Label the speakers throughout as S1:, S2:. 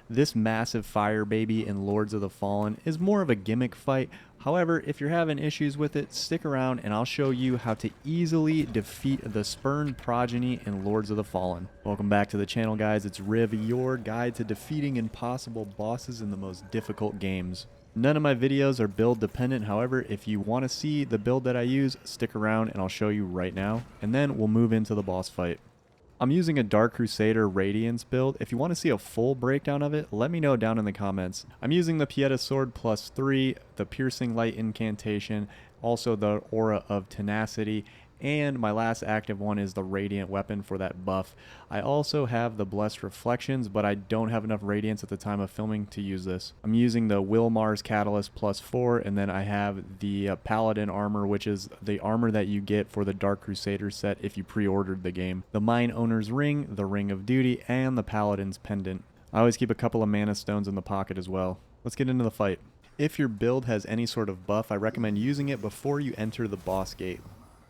S1: This massive fire baby in Lords of the Fallen is more of a gimmick fight. However, if you're having issues with it, stick around and I'll show you how to easily defeat the Spurned Progeny in Lords of the Fallen. Welcome back to the channel, guys. It's Riv, your guide to defeating impossible bosses in the most difficult games. None of my videos are build dependent. However, if you want to see the build that I use, stick around and I'll show you right now. And then we'll move into the boss fight. I'm using a Dark Crusader Radiance build. If you want to see a full breakdown of it, let me know down in the comments. I'm using the Pieta Sword +3, the Piercing Light Incantation, also the Aura of Tenacity, and my last active one is the Radiant Weapon for that buff. I also have the Blessed Reflections, but I don't have enough Radiance at the time of filming to use this. I'm using the Wilmar's Catalyst +4, and then I have the Paladin Armor, which is the armor that you get for the Dark Crusader set if you pre-ordered the game. The Mine Owner's Ring, the Ring of Duty, and the Paladin's Pendant. I always keep a couple of mana stones in the pocket as well. Let's get into the fight. If your build has any sort of buff, I recommend using it before you enter the boss gate.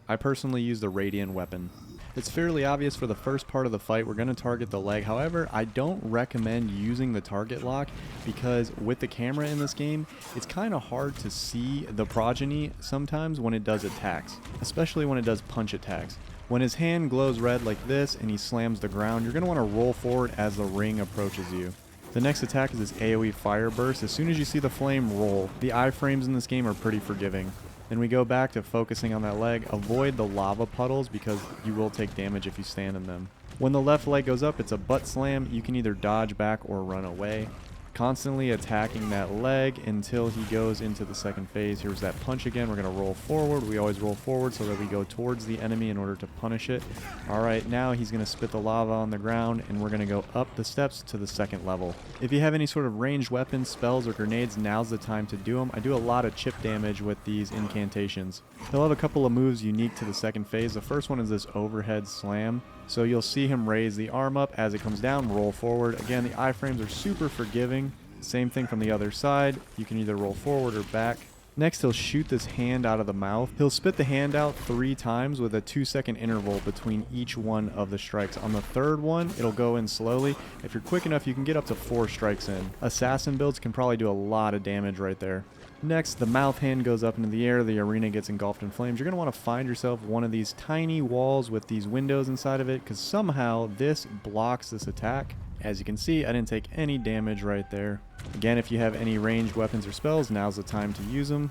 S1: I personally use the Radiant Weapon. It's fairly obvious for the first part of the fight, we're going to target the leg. However, I don't recommend using the target lock because with the camera in this game, it's kind of hard to see the progeny sometimes when it does attacks, especially when it does punch attacks. When his hand glows red like this and he slams the ground, you're going to want to roll forward as the ring approaches you. The next attack is this AoE Fire Burst. As soon as you see the flame, roll. The iframes in this game are pretty forgiving. Then we go back to focusing on that leg. Avoid the lava puddles because you will take damage if you stand in them. When the left leg goes up, it's a butt slam. You can either dodge back or run away. Constantly attacking that leg until he goes into the second phase. Here's that punch again. We're going to roll forward. We always roll forward so that we go towards the enemy in order to punish it. Alright, now he's going to spit the lava on the ground and we're going to go up the steps to the second level. If you have any sort of ranged weapons, spells, or grenades, now's the time to do them. I do a lot of chip damage with these incantations. He'll have a couple of moves unique to the second phase. The first one is this overhead slam. So you'll see him raise the arm up as it comes down, roll forward. Again, the iframes are super forgiving. Same thing from the other side. You can either roll forward or back. Next, he'll shoot this hand out of the mouth. He'll spit the hand out 3 times with a 2-second interval between each one of the strikes. On the third one, it'll go in slowly. If you're quick enough, you can get up to 4 strikes in. Assassin builds can probably do a lot of damage right there. Next, the mouth hand goes up into the air, the arena gets engulfed in flames. You're going to want to find yourself one of these tiny walls with these windows inside of it because somehow this blocks this attack. As you can see, I didn't take any damage right there. Again, if you have any ranged weapons or spells, now's the time to use them.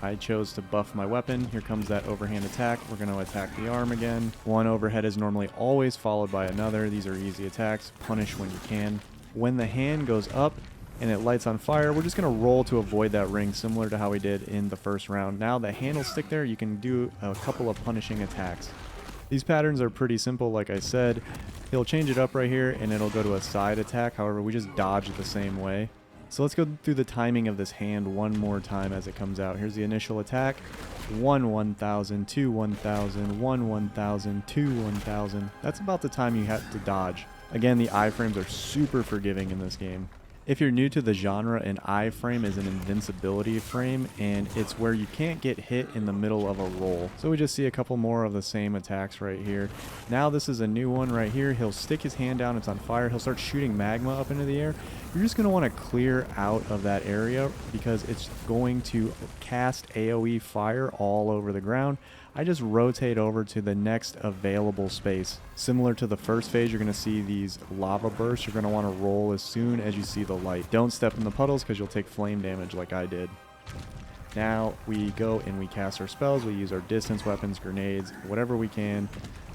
S1: I chose to buff my weapon. Here comes that overhand attack. We're going to attack the arm again. One overhead is normally always followed by another. These are easy attacks. Punish when you can. When the hand goes up and it lights on fire, we're just going to roll to avoid that ring, similar to how we did in the first round. Now the hand will stick there. You can do a couple of punishing attacks. These patterns are pretty simple, like I said. He'll change it up right here and it'll go to a side attack. However, we just dodge it the same way. So let's go through the timing of this hand one more time as it comes out. Here's the initial attack. 1 1000, 2 1000, 1 1000, 2 1000. That's about the time you have to dodge. Again, the iframes are super forgiving in this game. If you're new to the genre, an iframe is an invincibility frame, and it's where you can't get hit in the middle of a roll. So we just see a couple more of the same attacks right here. Now this is a new one right here. He'll stick his hand down, it's on fire. He'll start shooting magma up into the air. You're just going to want to clear out of that area because it's going to cast AoE fire all over the ground. I just rotate over to the next available space. Similar to the first phase, you're going to see these lava bursts. You're going to want to roll as soon as you see the light. Don't step in the puddles because you'll take flame damage like I did. Now we go and we cast our spells. We use our distance weapons, grenades, whatever we can.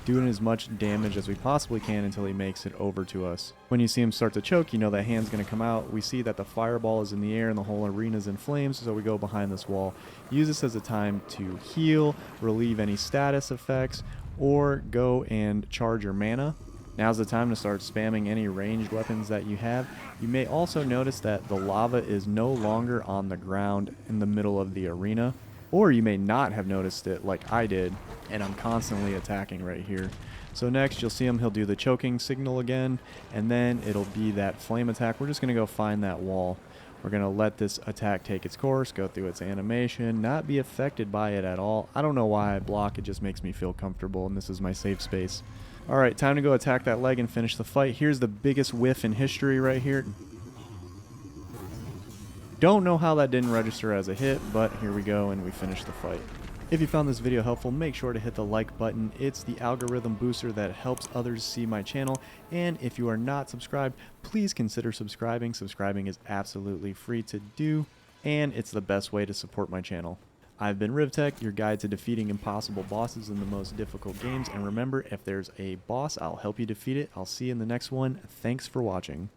S1: Doing as much damage as we possibly can until he makes it over to us. When you see him start to choke, you know that hand's going to come out. We see that the fireball is in the air and the whole arena's in flames, so we go behind this wall. Use this as a time to heal, relieve any status effects, or go and charge your mana. Now's the time to start spamming any ranged weapons that you have. You may also notice that the lava is no longer on the ground in the middle of the arena. Or you may not have noticed it like I did, and I'm constantly attacking right here. So next you'll see him, he'll do the choking signal again, and then it'll be that flame attack. We're just going to go find that wall. We're going to let this attack take its course, go through its animation, not be affected by it at all. I don't know why I block, it just makes me feel comfortable, and this is my safe space. Alright, time to go attack that leg and finish the fight. Here's the biggest whiff in history right here. Don't know how that didn't register as a hit, but here we go and we finish the fight. If you found this video helpful, make sure to hit the like button. It's the algorithm booster that helps others see my channel. And if you are not subscribed, please consider subscribing. Subscribing is absolutely free to do, and it's the best way to support my channel. I've been RivTech, your guide to defeating impossible bosses in the most difficult games. And remember, if there's a boss, I'll help you defeat it. I'll see you in the next one. Thanks for watching.